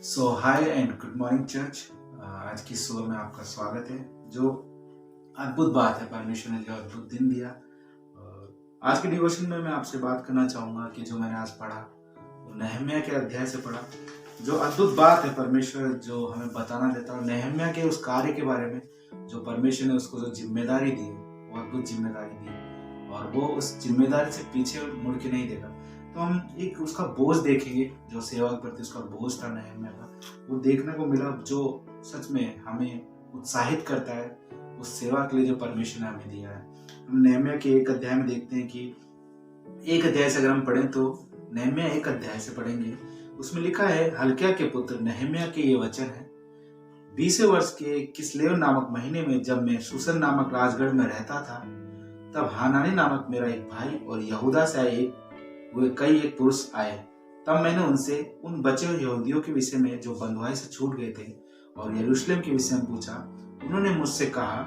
So hi and good morning church. आज की सुबह में आपका स्वागत है। जो अद्भुत बात है, परमेश्वर ने जो अद्भुत दिन दिया। आज के डिवोशन में मैं आपसे बात करना चाहूँगा कि जो मैंने आज पढ़ा वो नहम्याह के अध्याय से पढ़ा। जो अद्भुत बात है, परमेश्वर जो हमें बताना देता है नहम्याह के उस कार्य के बारे में जो परमेश्वर ने उसको जो जिम्मेदारी दी है, वो अद्भुत जिम्मेदारी दी है और वो उस जिम्मेदारी से पीछे मुड़ के नहीं देखा। तो हम एक उसका बोझ देखेंगे, जो सेवा के प्रति उसका बोझ था नहम्याह का, वो देखने को मिला, जो सच में हमें उत्साहित करता है उस सेवा के लिए जो परमेश्वर ने हमें दिया है। हम नहम्याह के एक अध्याय में देखते हैं कि एक अध्याय से अगर हम पढ़ें तो नहम्याह एक अध्याय से पढ़ेंगे, उसमें लिखा है, हल्किय्याह के पुत्र नहम्याह के ये वचन है। 20वें वर्ष के किस्लेव नामक महीने में जब मैं सूसन नामक राजगढ़ में रहता था, तब हानानी नामक मेरा एक भाई और यहूदा से आए कई एक पुरुष आए। तब मैंने उनसे उन बचे हुए यहूदियों के विषय में जो बंधुआई से छूट गए थे और यरूशलेम के विषय में पूछा। उन्होंने मुझसे कहा,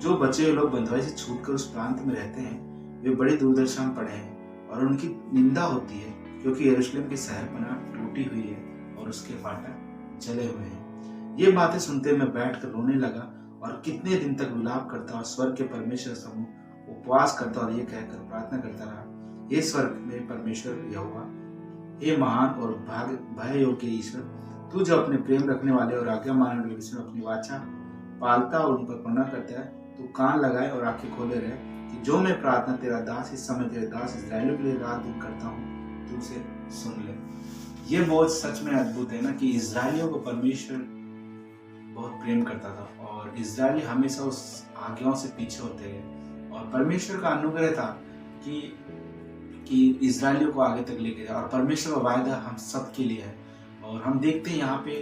जो बचे हुए लोग बंधुआई से छूटकर उस प्रांत में रहते हैं वे बड़ी दुर्दशा में पड़े हैं और उनकी निंदा होती है, क्योंकि यरूशलेम की शहरपनाह टूटी हुई है और उसके फाटक जले हुए हैं। ये बातें सुनते मैं बैठकर रोने लगा और कितने दिन तक विलाप करता और स्वर्ग के परमेश्वर समूह उपवास करता और ये कहकर प्रार्थना करता रहा, हे स्वर्ग में परमेश्वर यहोवा, हे महान और भय योग्य ईश्वर, तू जो अपने प्रेम रखने वाले और आज्ञा मानने वाले विषय में अपनी वाचा पालता और उन पर करुणा करता है, तू कान लगाए और आंखें खोले रहे कि जो मैं प्रार्थना तेरा दास इस समय तेरे दास इस्राएलियों के लिए रात दिन करता हूँ, तू उसे सुन ले। ये बहुत सच में अद्भुत है ना, कि इस्राएलियों को परमेश्वर बहुत प्रेम करता था और इस्राएली हमेशा उस आज्ञाओं से पीछे होते गए और परमेश्वर का अनुग्रह था कि इजरायलियों को आगे तक लेके जाए और परमेश्वर का वायदा हम सब के लिए है। और हम देखते हैं यहाँ पे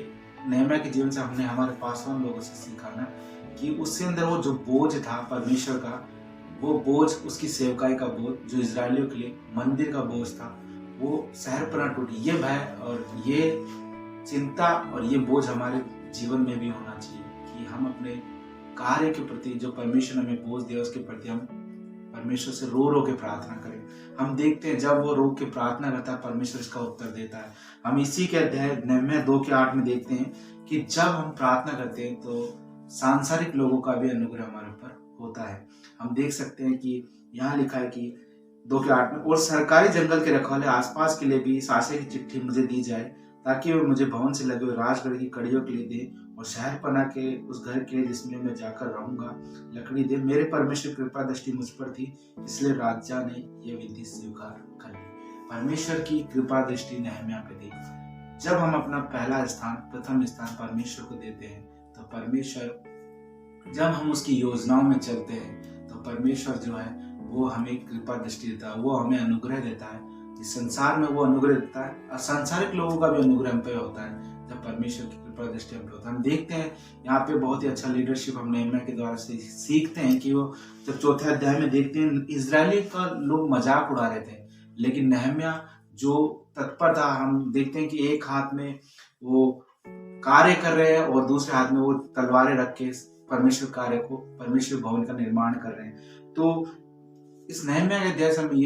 नहम्याह के जीवन से हमने हमारे पासवान लोगों से सीखा ना, कि उसके अंदर वो जो बोझ था परमेश्वर का, वो बोझ उसकी सेवकाई का बोझ, जो इजरायलियों के लिए मंदिर का बोझ था, वो शहरपनाह टूटी, ये भय और ये चिंता और ये बोझ हमारे जीवन में भी होना चाहिए कि हम अपने कार्य के प्रति जो परमेश्वर ने हमें बोझ दिया उसके प्रति हम परमेश्वर से रो रो के प्रार्थना करें। हम देखते हैं जब वो रो के प्रार्थना करता है, परमेश्वर इसका उत्तर देता है। हम इसी के अध्याय नहम्याह 2:8 में देखते हैं कि जब हम प्रार्थना करते हैं तो सांसारिक लोगों का भी अनुग्रह हमारे ऊपर होता है। हम देख सकते हैं कि यहाँ लिखा है कि 2:8 में, और सरकारी जंगल के रखवाले आसपास के लिए भी इस आशय की चिट्ठी मुझे दी जाए ताकि वे मुझे भवन से लगे हुए राजगढ़ की कड़ियों के लिए दे और शहरपनाह के उस घर के लिए जिसमें मैं जाकर रहूंगा लकड़ी दे। मेरे परमेश्वर की कृपा दृष्टि मुझ पर थी, इसलिए राजा ने यह विधि स्वीकार कर ली। परमेश्वर की कृपा दृष्टि नहम्याह पे थी। जब हम अपना प्रथम स्थान परमेश्वर को देते हैं तो परमेश्वर, जब हम उसकी योजनाओं में चलते हैं तो परमेश्वर जो है वो हमें कृपा दृष्टि देता है, वो हमें अनुग्रह देता है। इस संसार में वो अनुग्रह देता है और सांसारिक लोगों का भी अनुग्रह हम पे होता है जब परमेश्वर की कृपा दृष्टि हम पे होता है। हम देखते हैं यहाँ पे बहुत ही अच्छा लीडरशिप हम नहम्याह के द्वारा से सीखते हैं कि वो जब 4थे अध्याय में देखते हैं, इजरायली का लोग मजाक उड़ा रहे थे, लेकिन नहम्याह जो तत्पर था, हम देखते हैं कि एक हाथ में वो कार्य कर रहे हैं और दूसरे हाथ में वो तलवारें रख के परमेश्वर कार्य को, परमेश्वर भवन का निर्माण कर रहे हैं। तो इस नहम्याह के अध्याय से हमें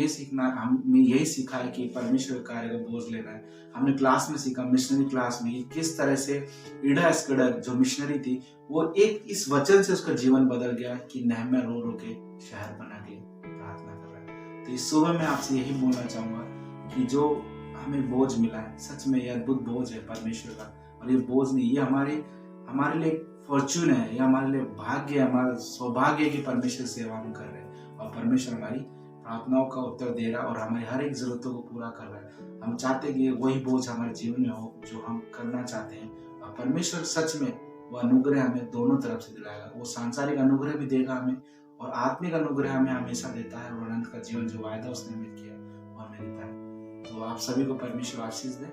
यही सीखा है कि परमेश्वर कार्य का बोझ लेना है। हमने क्लास में सीखा, मिशनरी क्लास में, किस तरह से इडा स्कड़र जो मिशनरी थी, वो एक इस वचन से उसका जीवन बदल गया कि नहम्याह रो रो के शहरपनाह के प्रार्थना कर रहा है। तो इस सुबह मैं आपसे यही बोलना चाहूंगा कि जो हमें बोझ मिला है, सच में ये अद्भुत बोझ है परमेश्वर का, और ये बोझ नहीं, ये हमारे लिए फॉर्च्यून है, ये हमारे लिए भाग्य है, हमारा सौभाग्य है कि परमेश्वर सेवा हम कर रहे हैं और परमेश्वर हमारी प्रार्थनाओं का उत्तर दे रहा है और हमारी हर एक जरूरतों को पूरा कर रहा है। हम चाहते हैं कि वही बोझ हमारे जीवन में हो जो हम करना चाहते हैं, और परमेश्वर सच में वो अनुग्रह हमें दोनों तरफ से दिलाएगा। वो सांसारिक अनुग्रह भी देगा हमें और आत्मिक अनुग्रह हमें हमेशा देता है, और अनंत का जीवन जो वायदा उसने हमें किया वो हमें देता है। तो आप सभी को परमेश्वर आशीष दे।